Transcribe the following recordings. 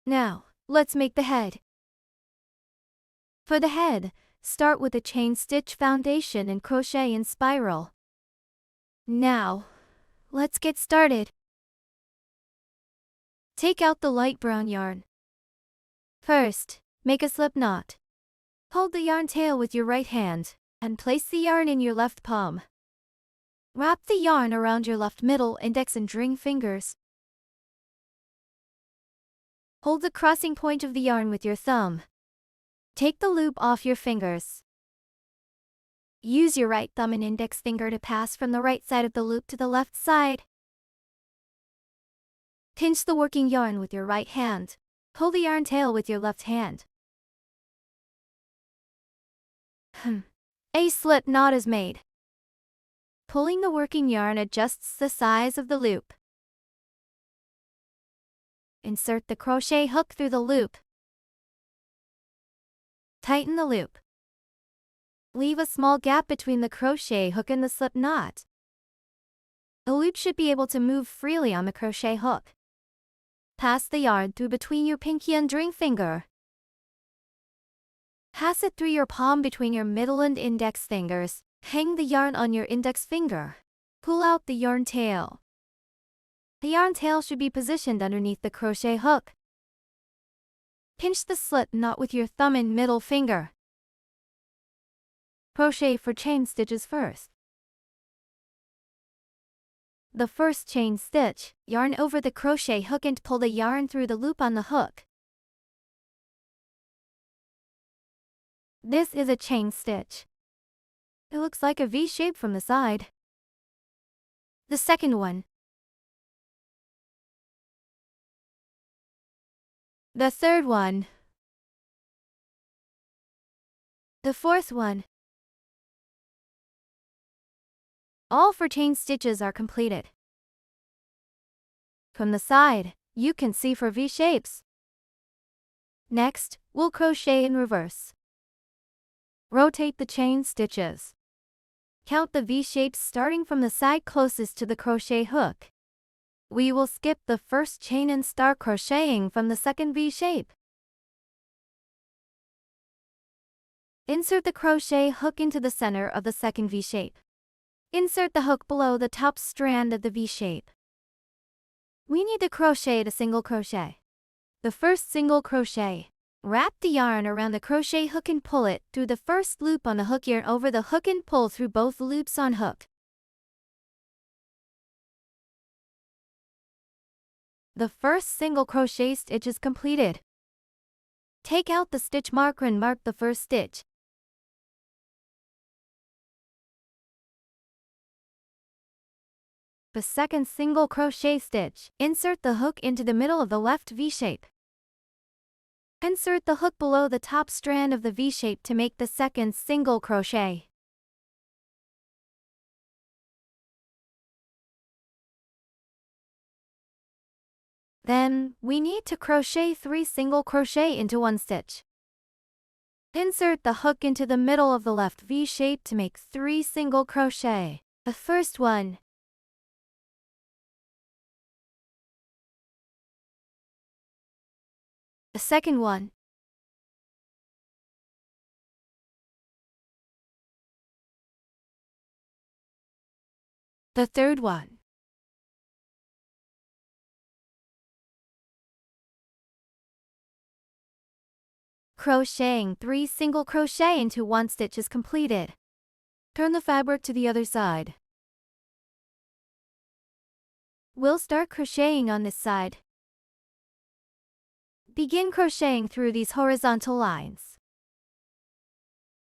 Now, let's make the head. For the head, start with a chain stitch foundation and crochet in spiral. Now, let's get started. Take out the light brown yarn. First, make a slip knot. Hold the yarn tail with your right hand, and place the yarn in your left palm. Wrap the yarn around your left middle index and ring fingers. Hold the crossing point of the yarn with your thumb. Take the loop off your fingers. Use your right thumb and index finger to pass from the right side of the loop to the left side. Pinch the working yarn with your right hand. Pull the yarn tail with your left hand. A slip knot is made. Pulling the working yarn adjusts the size of the loop. Insert the crochet hook through the loop. Tighten the loop. Leave a small gap between the crochet hook and the slip knot. The loop should be able to move freely on the crochet hook. Pass the yarn through between your pinky and ring finger. Pass it through your palm between your middle and index fingers. Hang the yarn on your index finger. Pull out the yarn tail. The yarn tail should be positioned underneath the crochet hook. Pinch the slip knot with your thumb and middle finger. Crochet for chain stitches first. The first chain stitch, yarn over the crochet hook and pull the yarn through the loop on the hook. This is a chain stitch. It looks like a V shape from the side. The second one. The third one. The fourth one. All 4 chain stitches are completed. From the side, you can see 4 V shapes. Next, we'll crochet in reverse. Rotate the chain stitches. Count the V shapes starting from the side closest to the crochet hook. We will skip the first chain and start crocheting from the second V shape. Insert the crochet hook into the center of the second V shape. Insert the hook below the top strand of the V shape. We need to crochet a single crochet. The first single crochet. Wrap the yarn around the crochet hook and pull it through the first loop on the hook yarn over the hook and pull through both loops on hook. The first single crochet stitch is completed. Take out the stitch marker and mark the first stitch. The second single crochet stitch, insert the hook into the middle of the left V shape. Insert the hook below the top strand of the V shape to make the second single crochet. Then, we need to crochet 3 single crochet into 1 stitch. Insert the hook into the middle of the left V shape to make 3 single crochet. The first one. The second one. The third one. Crocheting 3 single crochet into 1 stitch is completed. Turn the fabric to the other side. We'll start crocheting on this side. Begin crocheting through these horizontal lines.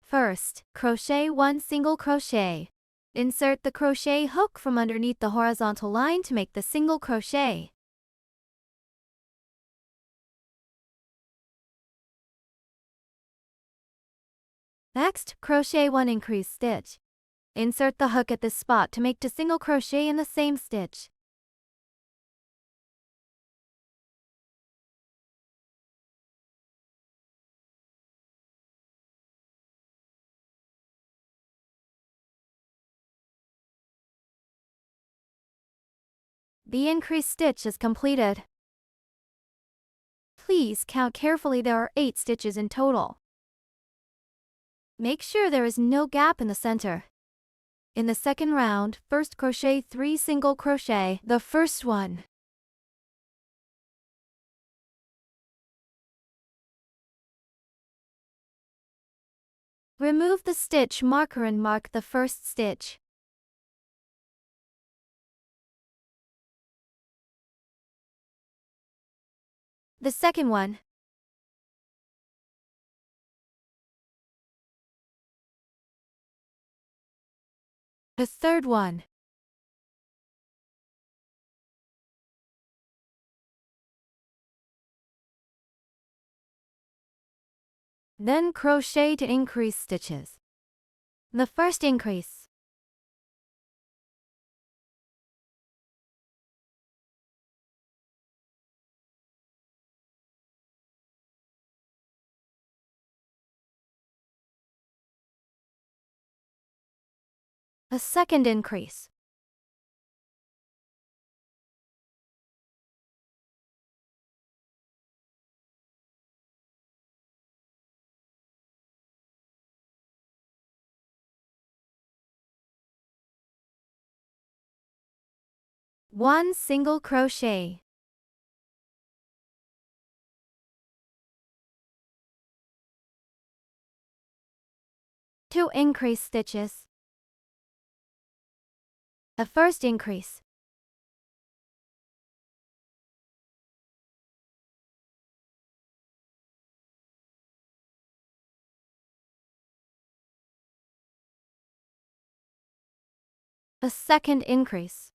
First, crochet 1 single crochet. Insert the crochet hook from underneath the horizontal line to make the single crochet. Next, crochet 1 increase stitch. Insert the hook at this spot to make the single crochet in the same stitch. The increased stitch is completed. Please count carefully, there are 8 stitches in total. Make sure there is no gap in the center. In the second round, first crochet 3 single crochet, the first one. Remove the stitch marker and mark the first stitch. The second one. The third one. Then crochet to increase stitches. The first increase. A second increase. One single crochet. Two increase stitches. A first increase. A second increase.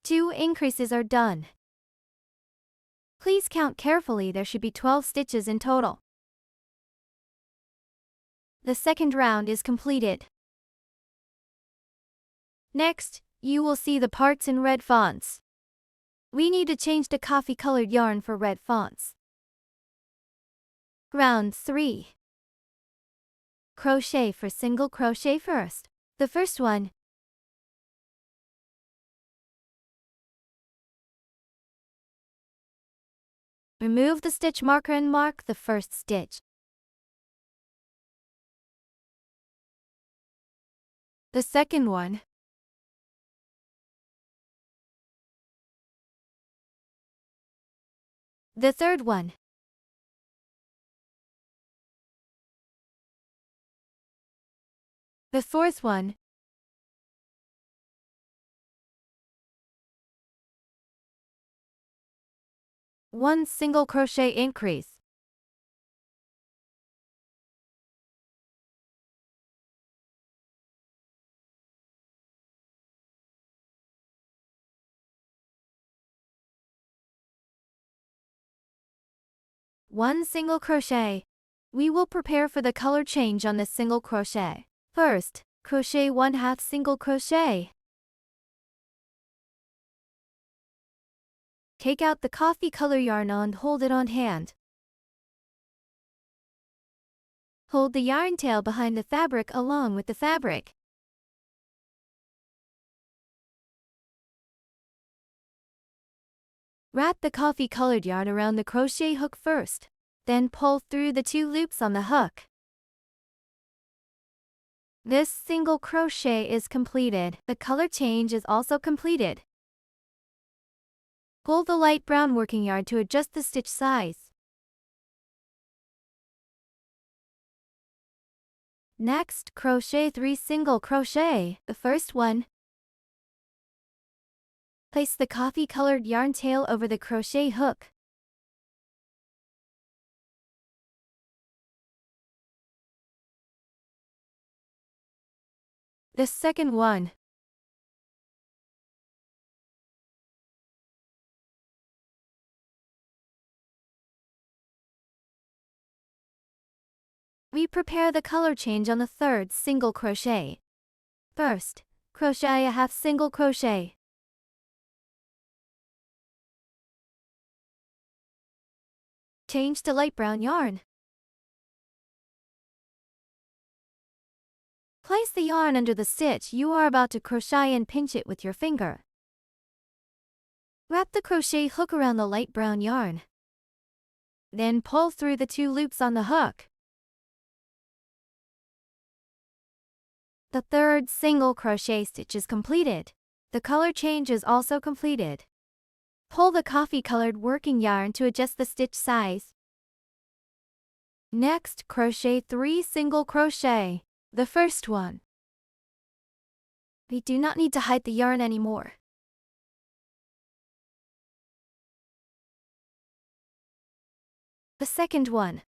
Two increases are done. Please count carefully, there should be 12 stitches in total. The second round is completed. Next, you will see the parts in red fonts. We need to change the coffee-colored yarn for red fonts. Round 3. Crochet for single crochet first. The first one. Remove the stitch marker and mark the first stitch. The second one. The third one. The fourth one. One single crochet increase. One single crochet. We will prepare for the color change on this single crochet. First, crochet 1/2 single crochet. Take out the coffee color yarn and hold it on hand. Hold the yarn tail behind the fabric along with the fabric. Wrap the coffee-colored yarn around the crochet hook first, then pull through the 2 loops on the hook. This single crochet is completed. The color change is also completed. Pull the light brown working yarn to adjust the stitch size. Next, crochet 3 single crochet. The first one. Place the coffee-colored yarn tail over the crochet hook. The second one. We prepare the color change on the third single crochet. First, crochet 1/2 single crochet. Change to light brown yarn. Place the yarn under the stitch you are about to crochet and pinch it with your finger. Wrap the crochet hook around the light brown yarn. Then pull through the 2 loops on the hook. The 3rd single crochet stitch is completed. The color change is also completed. Pull the coffee-colored working yarn to adjust the stitch size. Next, crochet 3 single crochet. The first one. We do not need to hide the yarn anymore. The second one.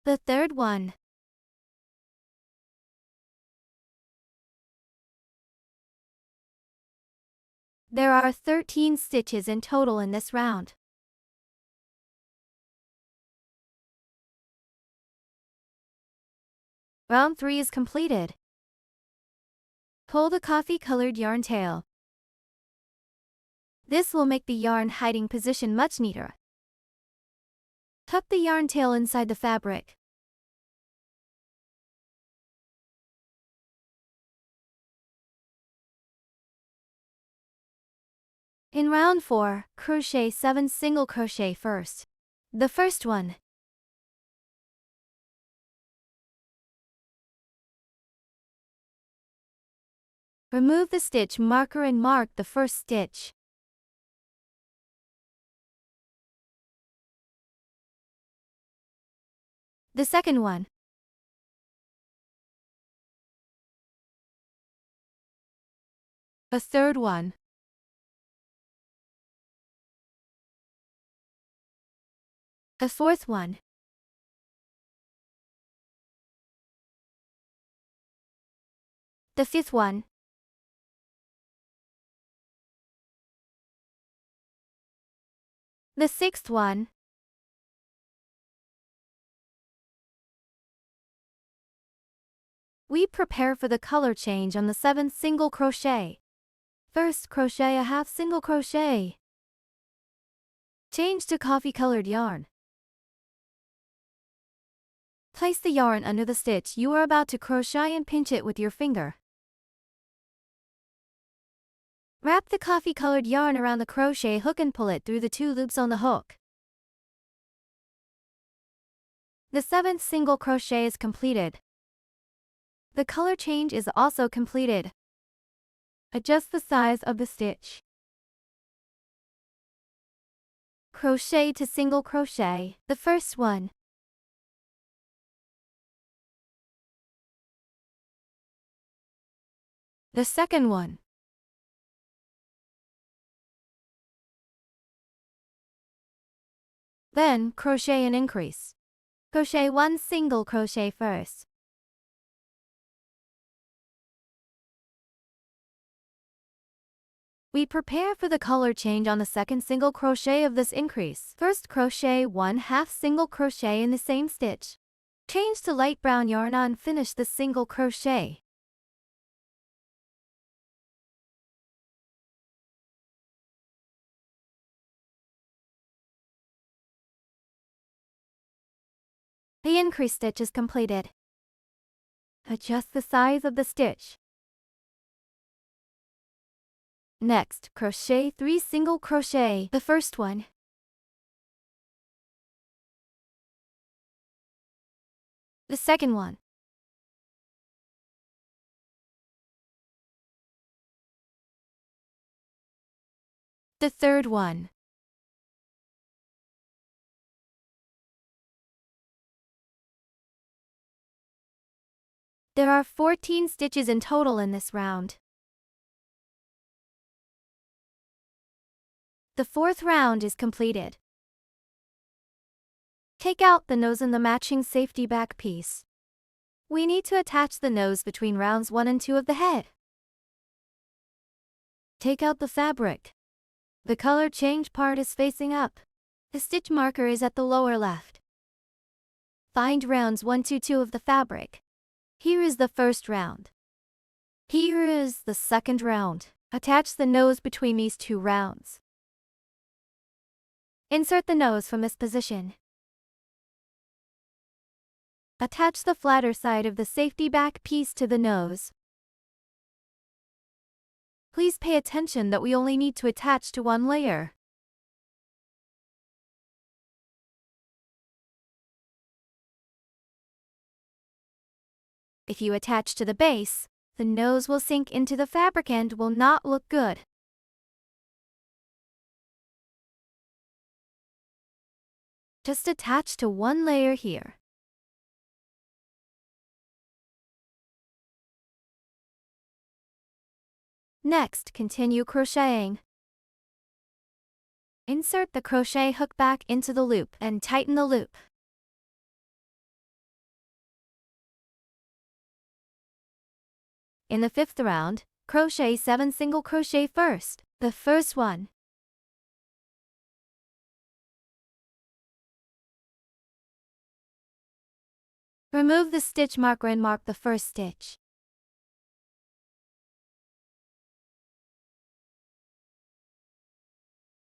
The third one. There are 13 stitches in total in this round. Round 3 is completed. Pull the coffee-colored yarn tail. This will make the yarn hiding position much neater. Tuck the yarn tail inside the fabric. In round 4, crochet 7 single crochet first. The first one. Remove the stitch marker and mark the first stitch. The second one. The third one. The fourth one. The fifth one. The sixth one. We prepare for the color change on the 7th single crochet. First, crochet a half single crochet. Change to coffee-colored yarn. Place the yarn under the stitch you are about to crochet and pinch it with your finger. Wrap the coffee-colored yarn around the crochet hook and pull it through the 2 loops on the hook. The 7th single crochet is completed. The color change is also completed. Adjust the size of the stitch. Crochet to single crochet, the first one. The second one. Then, crochet and increase. Crochet 1 single crochet first. We prepare for the color change on the 2nd single crochet of this increase. First, crochet 1 half single crochet in the same stitch. Change to light brown yarn on, finish the single crochet. The increase stitch is completed. Adjust the size of the stitch. Next, crochet 3 single crochet, the first one. The second one. The third one. There are 14 stitches in total in this round. The 4th round is completed. Take out the nose and the matching safety back piece. We need to attach the nose between rounds 1 and 2 of the head. Take out the fabric. The color change part is facing up. The stitch marker is at the lower left. Find rounds 1 to 2 of the fabric. Here is the first round. Here is the second round. Attach the nose between these two rounds. Insert the nose from this position. Attach the flatter side of the safety back piece to the nose. Please pay attention that we only need to attach to one layer. If you attach to the base, the nose will sink into the fabric and will not look good. Just attach to one layer here. Next, continue crocheting. Insert the crochet hook back into the loop and tighten the loop. In the fifth round, crochet 7 single crochet first, the first one. Remove the stitch marker and mark the first stitch.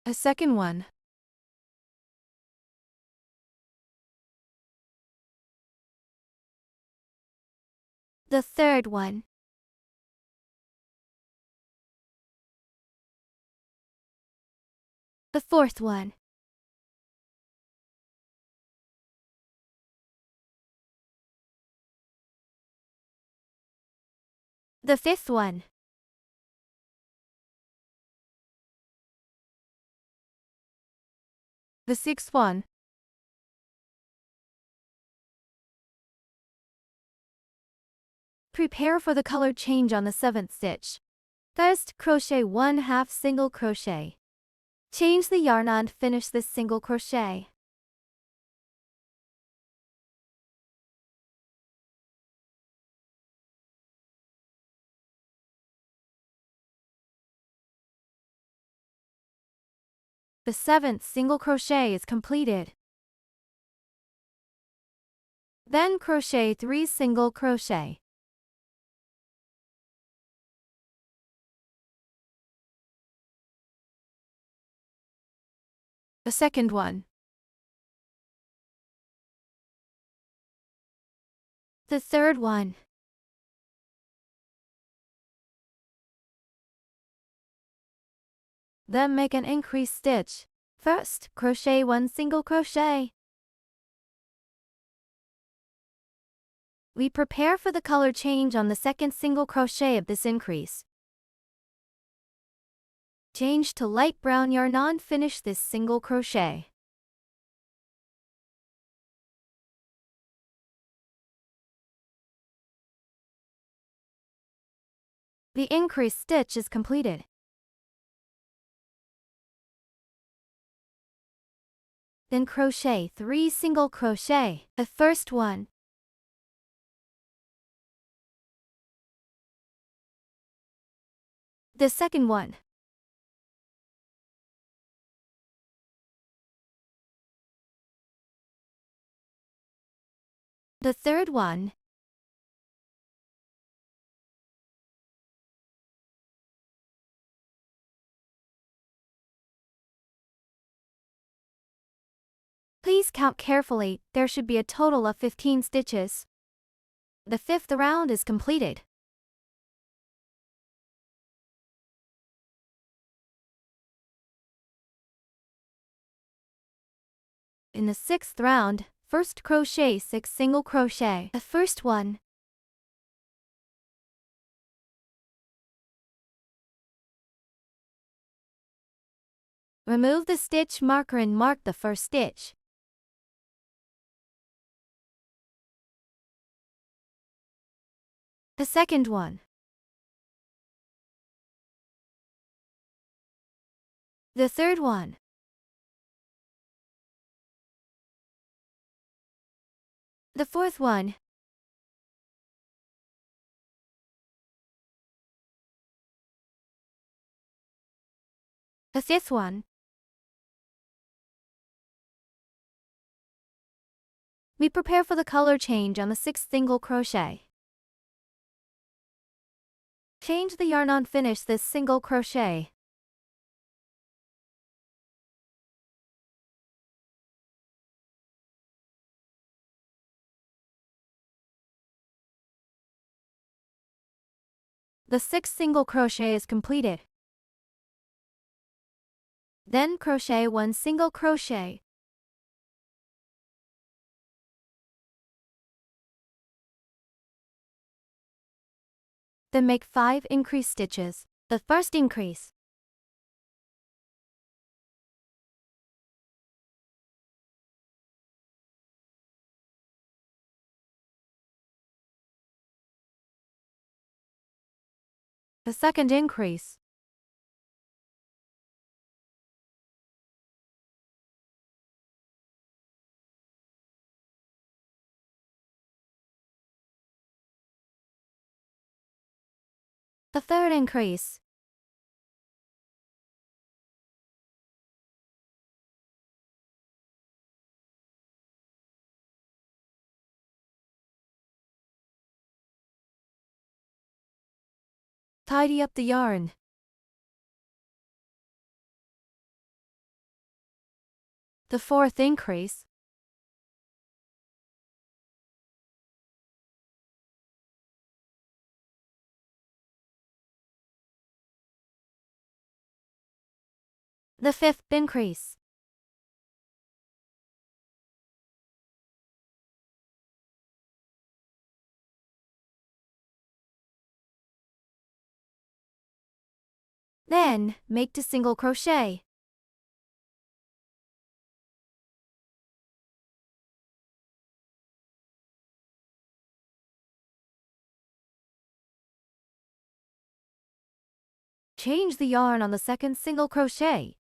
A second one. The third one. The fourth one. The fifth one. The sixth one. Prepare for the color change on the 7th stitch. First, crochet 1/2 single crochet. Change the yarn and finish this single crochet. The 7th single crochet is completed. Then crochet 3 single crochet. The second one. The third one. Then make an increase stitch. First, crochet 1 single crochet. We prepare for the color change on the 2nd single crochet of this increase. Change to light brown yarn and finish this single crochet. The increased stitch is completed. Then crochet 3 single crochet, the first one. The second one. The third one. Please count carefully, there should be a total of 15 stitches. The 5th round is completed. In the 6th round, first crochet 6 single crochet, the first one. Remove the stitch marker and mark the first stitch. The second one. The third one. The fourth one. The fifth one. We prepare for the color change on the 6th single crochet. Change the yarn on. Finish this single crochet. The 6th single crochet is completed. Then crochet 1 single crochet. Then make 5 increase stitches. The first increase. The second increase. The third increase. Tidy up the yarn. The fourth increase. The fifth increase. Then, make 2 single crochet. Change the yarn on the second single crochet.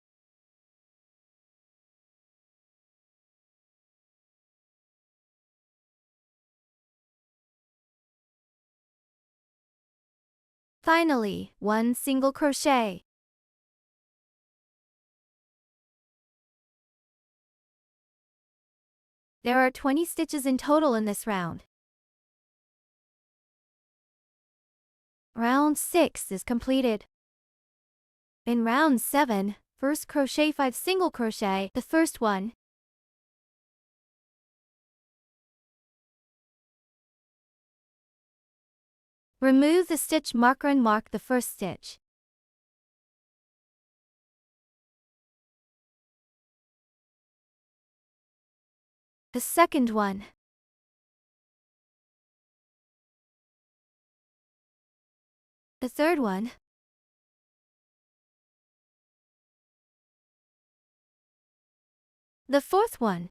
Finally, 1 single crochet. There are 20 stitches in total in this round. Round 6 is completed. In round 7, first crochet 5 single crochet, the first one. Remove the stitch marker and mark the first stitch. The second one. The third one. The fourth one.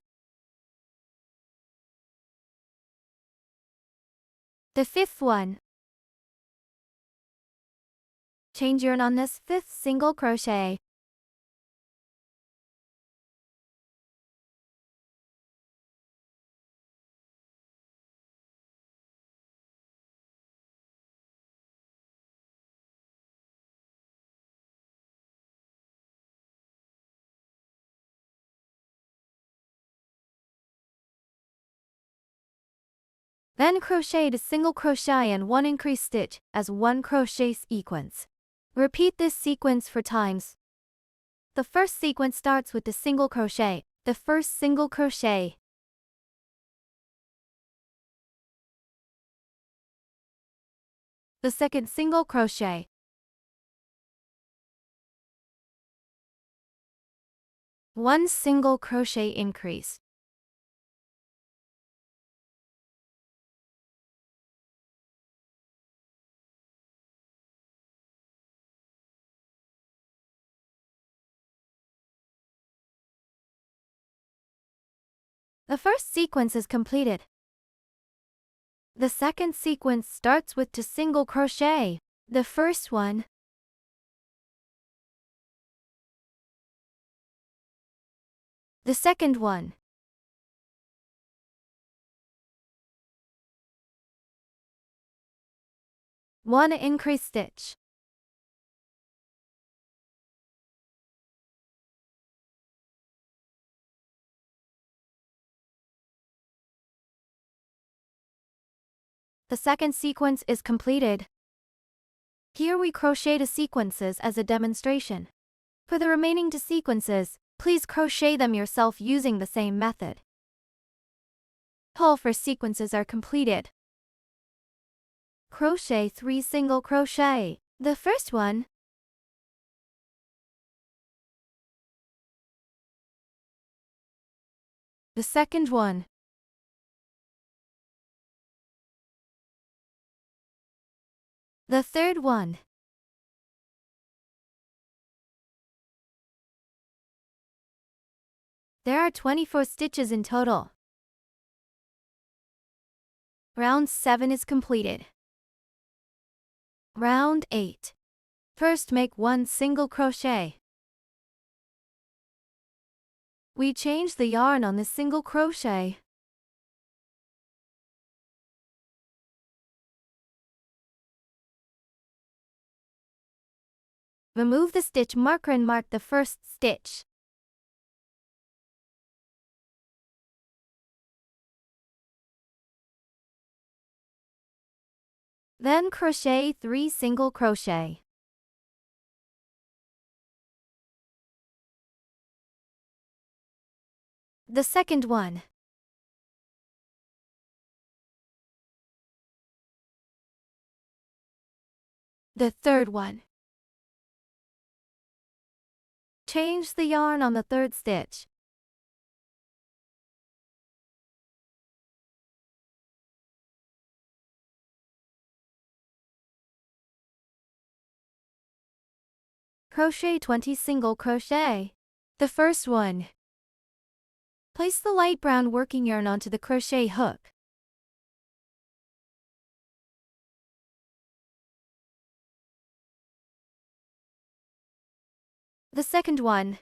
The fifth one. Change yarn on this 5th single crochet. Then crochet a single crochet and 1 increase stitch as 1 crochet sequence. Repeat this sequence 4 times. The first sequence starts with the single crochet, the first single crochet. The second single crochet. One single crochet increase. The first sequence is completed. The second sequence starts with 2 single crochet. The first one. The second one. One increase stitch. The second sequence is completed. Here we crochet the sequences as a demonstration. For the remaining 2 sequences, please crochet them yourself using the same method. All 4 sequences are completed. Crochet 3 single crochet. The first one, the second one, the third one, there are 24 stitches in total. Round 7 is completed. Round 8. First make 1 single crochet. We change the yarn on this single crochet. Remove the stitch marker and mark the first stitch. Then crochet 3 single crochet. The second one. The third one. Change the yarn on the third stitch. Crochet 20 single crochet. The first one. Place the light brown working yarn onto the crochet hook. The second one.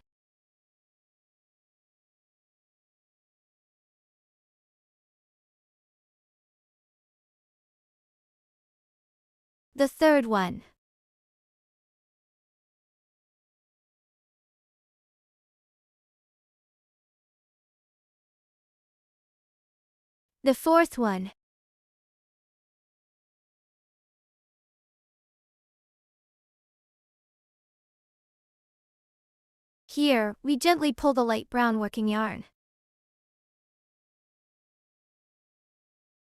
The third one. The fourth one. Here, we gently pull the light brown working yarn.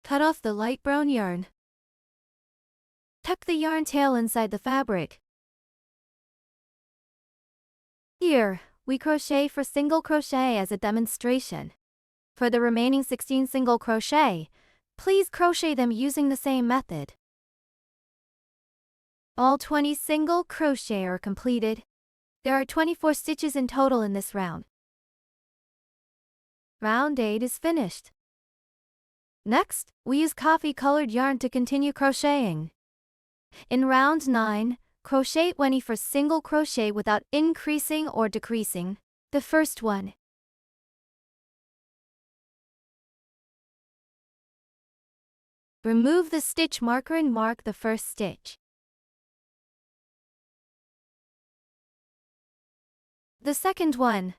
Cut off the light brown yarn. Tuck the yarn tail inside the fabric. Here, we crochet for single crochet as a demonstration. For the remaining 16 single crochet, please crochet them using the same method. All 20 single crochet are completed. There are 24 stitches in total in this round. Round 8 is finished. Next, we use coffee-colored yarn to continue crocheting. In round 9, crochet 20 for single crochet without increasing or decreasing. The first one. Remove the stitch marker and mark the first stitch. The second one.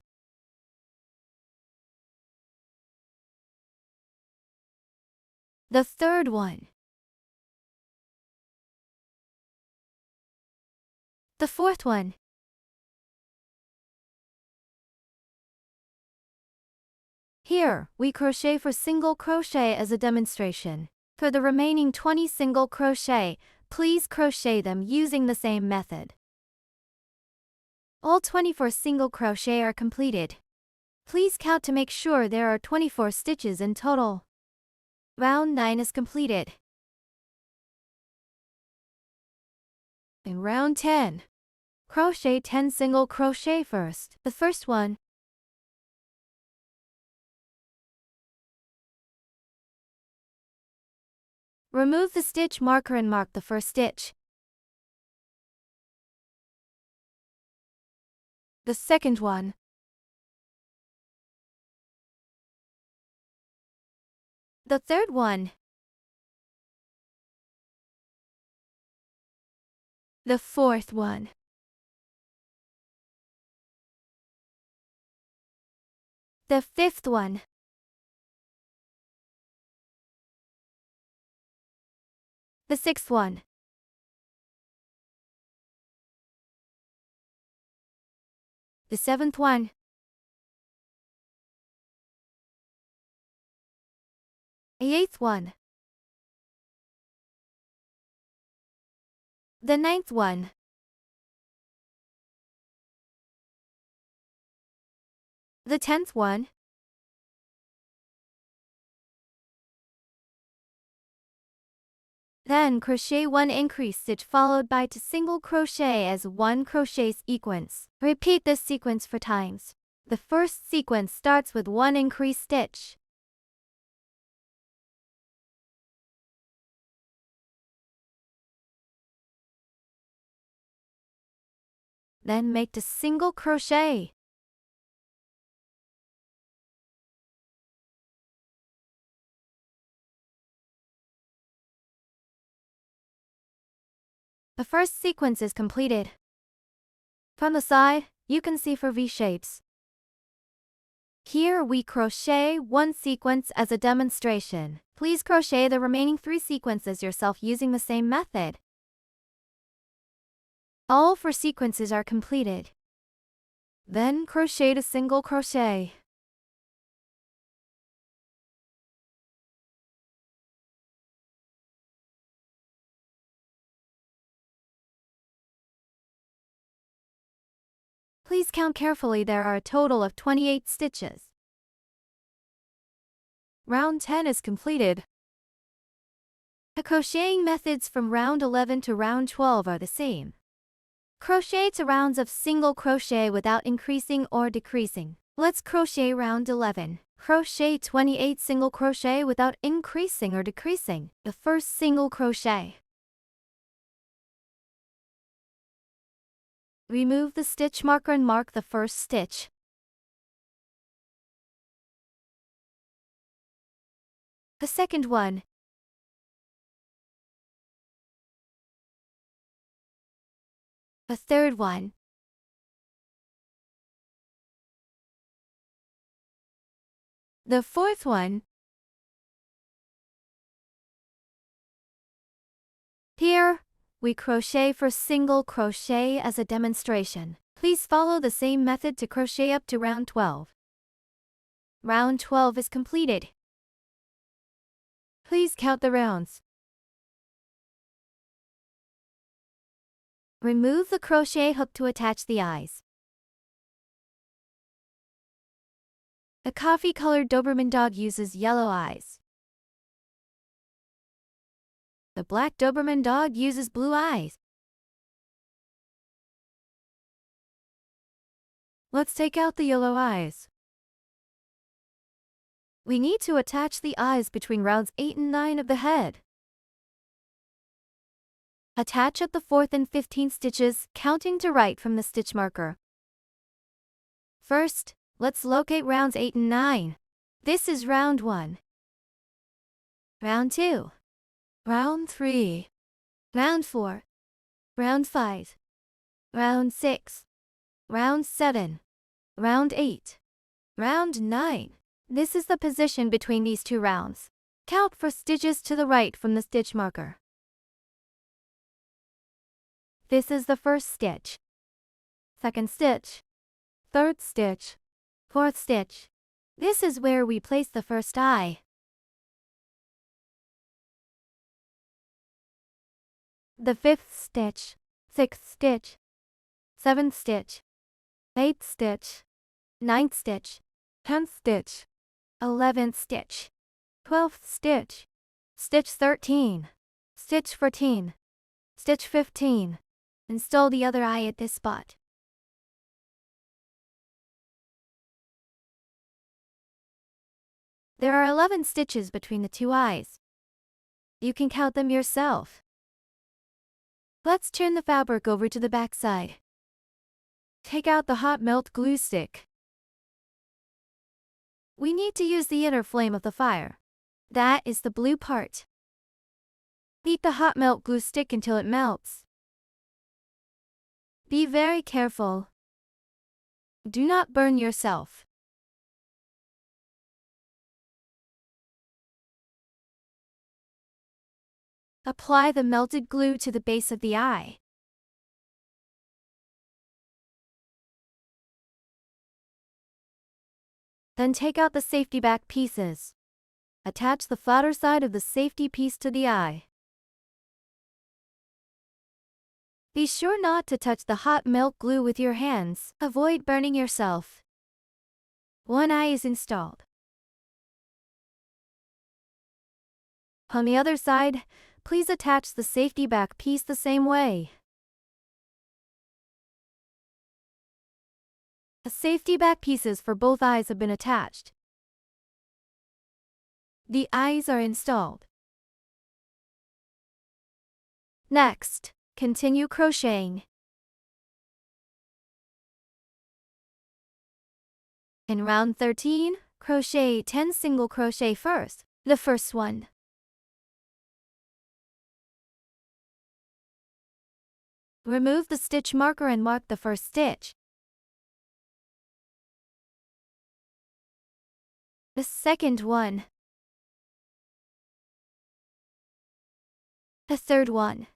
The third one. The fourth one. Here, we crochet for single crochet as a demonstration. For the remaining 20 single crochet, please crochet them using the same method. All 24 single crochet are completed. Please count to make sure there are 24 stitches in total. Round 9 is completed. In round 10, crochet 10 single crochet first. The first one. Remove the stitch marker and mark the first stitch. The second one. The third one. The fourth one. The fifth one. The sixth one. The 7th one. The 8th one. The 9th one. The 10th one. Then crochet 1 increase stitch followed by 2 single crochet as 1 crochet sequence. Repeat this sequence 4 times. The first sequence starts with 1 increase stitch. Then make 2 single crochet. The first sequence is completed. From the side, you can see 4 V-shapes. Here we crochet 1 sequence as a demonstration. Please crochet the remaining 3 sequences yourself using the same method. All 4 sequences are completed. Then crochet a single crochet. Please count carefully, there are a total of 28 stitches. Round 10 is completed. The crocheting methods from round 11 to round 12 are the same. Crochet 2 rounds of single crochet without increasing or decreasing. Let's crochet round 11. Crochet 28 single crochet without increasing or decreasing. The first single crochet. Remove the stitch marker and mark the first stitch. The second one. The third one. The fourth one. Here, we crochet for single crochet as a demonstration. Please follow the same method to crochet up to round 12. Round 12 is completed. Please count the rounds. Remove the crochet hook to attach the eyes. The coffee-colored Doberman dog uses yellow eyes. The black Doberman dog uses blue eyes. Let's take out the yellow eyes. We need to attach the eyes between rounds 8 and 9 of the head. Attach at the 4th and 15th stitches, counting to right from the stitch marker. First, let's locate rounds 8 and 9. This is round 1. Round 2. Round 3. Round 4. Round 5. Round 6. Round 7. Round 8. Round 9. This is the position between these 2 rounds. Count for stitches to the right from the stitch marker. This is the first stitch. Second stitch. Third stitch. Fourth stitch. This is where we place the first eye. The 5th stitch. 6th stitch. 7th stitch. 8th stitch. 9th stitch. 10th stitch. 11th stitch. 12th stitch. Stitch 13. Stitch 14. Stitch 15. Install the other eye at this spot. There are 11 stitches between the 2 eyes. You can count them yourself. Let's turn the fabric over to the back side. Take out the hot melt glue stick. We need to use the inner flame of the fire. That is the blue part. Beat the hot melt glue stick until it melts. Be very careful. Do not burn yourself. Apply the melted glue to the base of the eye. Then take out the safety back pieces. Attach the flatter side of the safety piece to the eye. Be sure not to touch the hot milk glue with your hands. Avoid burning yourself. One eye is installed. On the other side, please attach the safety back piece the same way. The safety back pieces for both eyes have been attached. The eyes are installed. Next, continue crocheting. In round 13, crochet 10 single crochet first. The first one. Remove the stitch marker and mark the first stitch. The second one. The third one.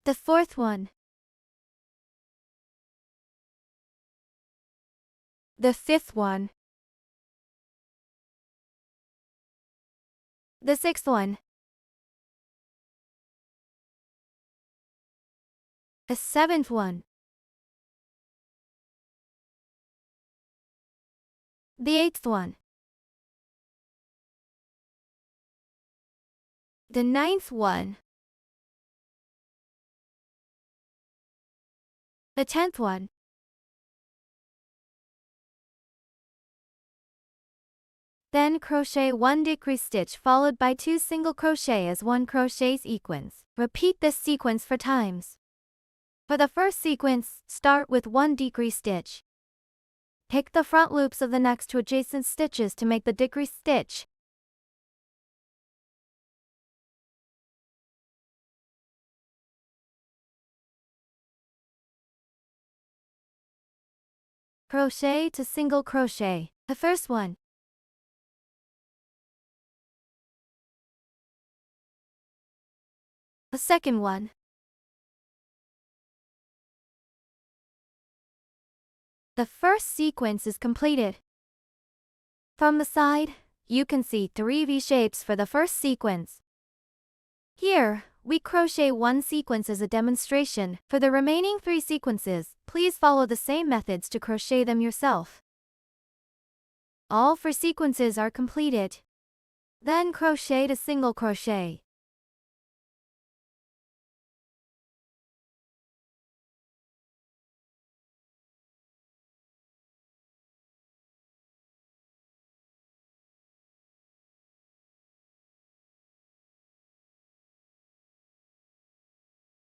The fourth one. The fifth one. The sixth one. The seventh one. The eighth one. The ninth one. The 10th one. Then crochet 1 decrease stitch followed by 2 single crochet as 1 crochet sequence. Repeat this sequence 4 times. For the first sequence, start with 1 decrease stitch. Pick the front loops of the next 2 adjacent stitches to make the decrease stitch. Crochet to single crochet. The first one. The second one. The first sequence is completed. From the side, you can see 3 V-shapes for the first sequence. Here, we crochet 1 sequence as a demonstration. For the remaining 3 sequences, please follow the same methods to crochet them yourself. All 4 sequences are completed. Then crochet to single crochet.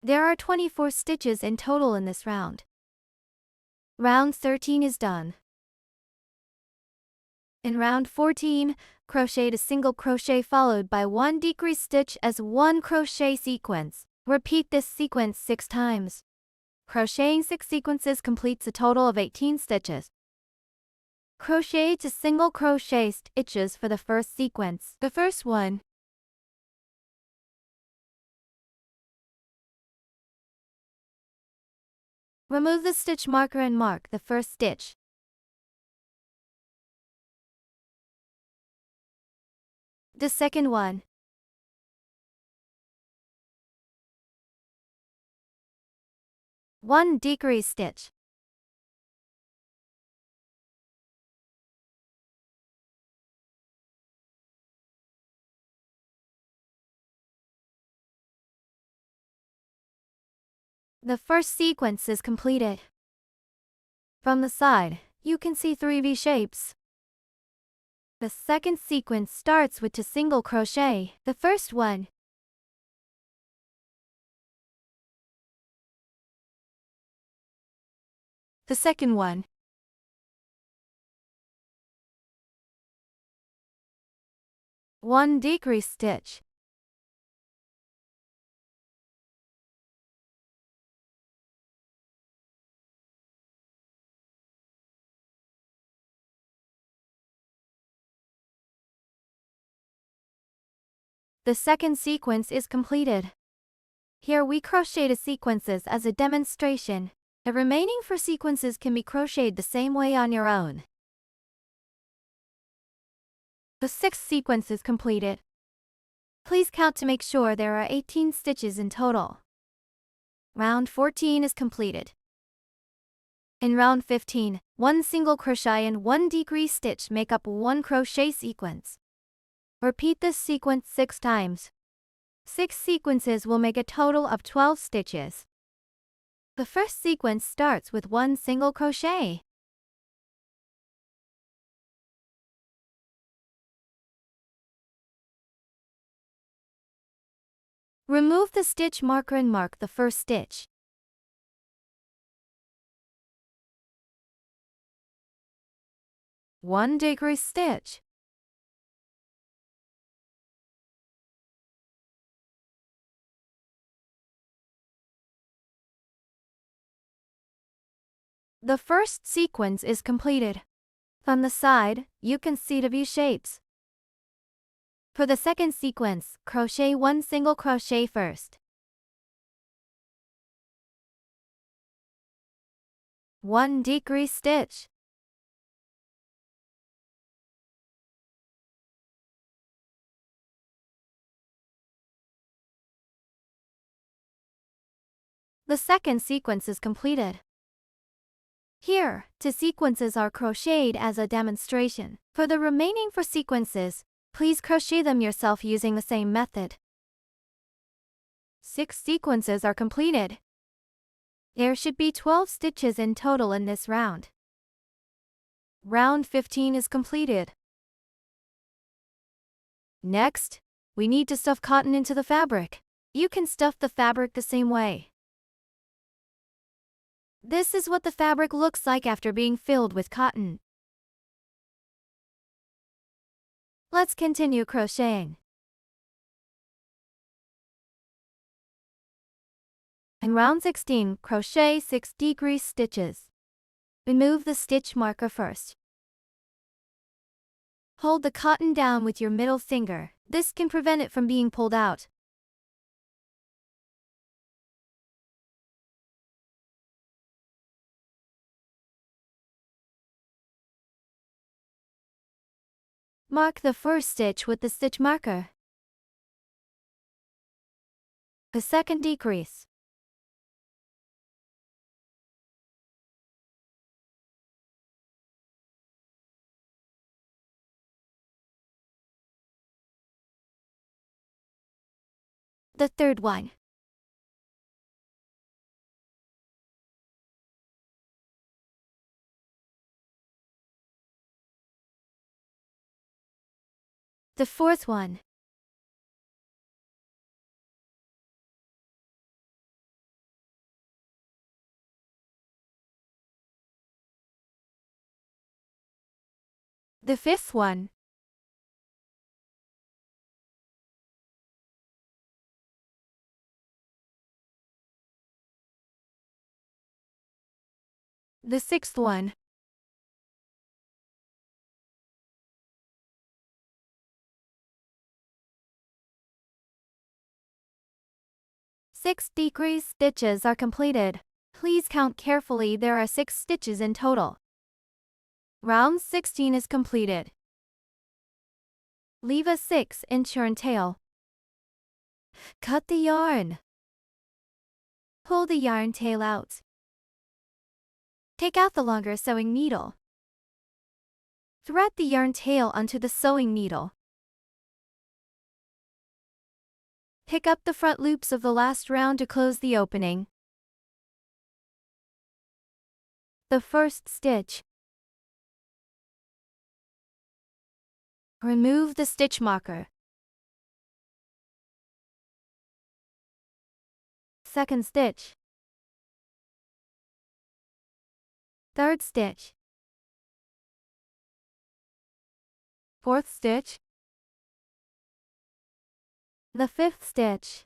There are 24 stitches in total in this round. Round 13 is done. In round 14, crochet to single crochet followed by 1 decrease stitch as 1 crochet sequence. Repeat this sequence 6 times. Crocheting 6 sequences completes a total of 18 stitches. Crochet to single crochet stitches for the first sequence. The first one. Remove the stitch marker and mark the first stitch. The second one. One decrease stitch. The first sequence is completed. From the side, you can see 3 V-shapes. The second sequence starts with a single crochet. The first one. The second one. One decrease stitch. The second sequence is completed. Here we crocheted sequences as a demonstration. The remaining 4 sequences can be crocheted the same way on your own. The 6th sequence is completed. Please count to make sure there are 18 stitches in total. Round 14 is completed. In round 15, 1 single crochet and 1 decrease stitch make up 1 crochet sequence. Repeat this sequence 6 times. 6 sequences will make a total of 12 stitches. The first sequence starts with 1 single crochet. Remove the stitch marker and mark the first stitch. One decrease stitch. The first sequence is completed. From the side, you can see the V shapes. For the second sequence, crochet 1 single crochet first. 1 decrease stitch. The second sequence is completed. Here, 2 sequences are crocheted as a demonstration. For the remaining 4 sequences, please crochet them yourself using the same method. 6 sequences are completed. There should be 12 stitches in total in this round. Round 15 is completed. Next, we need to stuff cotton into the fabric. You can stuff the fabric the same way. This is what the fabric looks like after being filled with cotton. Let's continue crocheting. In round 16, crochet 6 decrease stitches. Remove the stitch marker first. Hold the cotton down with your middle finger. This can prevent it from being pulled out. Mark the first stitch with the stitch marker. The second decrease. The third one. The fourth one. The fifth one. The sixth one. Six decrease stitches are completed. Please count carefully, there are 6 stitches in total. Round 16 is completed. Leave a 6-inch yarn tail. Cut the yarn. Pull the yarn tail out. Take out the longer sewing needle. Thread the yarn tail onto the sewing needle. Pick up the front loops of the last round to close the opening. The first stitch. Remove the stitch marker. Second stitch. Third stitch. Fourth stitch. The fifth stitch.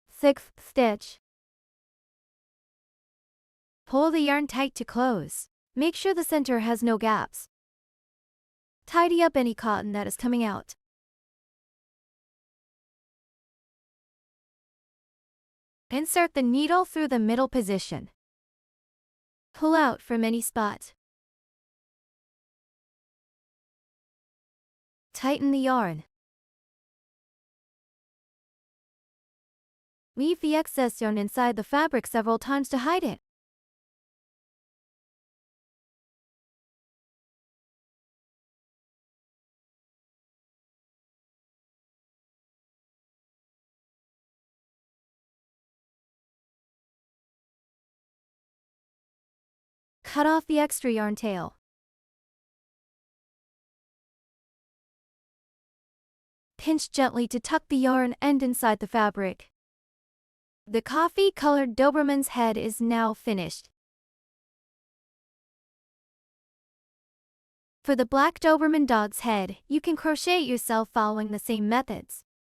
Sixth stitch. Pull the yarn tight to close. Make sure the center has no gaps. Tidy up any cotton that is coming out. Insert the needle through the middle position. Pull out from any spot. Tighten the yarn. Weave the excess yarn inside the fabric several times to hide it. Cut off the extra yarn tail. Pinch gently to tuck the yarn end inside the fabric. The coffee-colored Doberman's head is now finished. For the black Doberman dog's head, you can crochet it yourself following the same methods.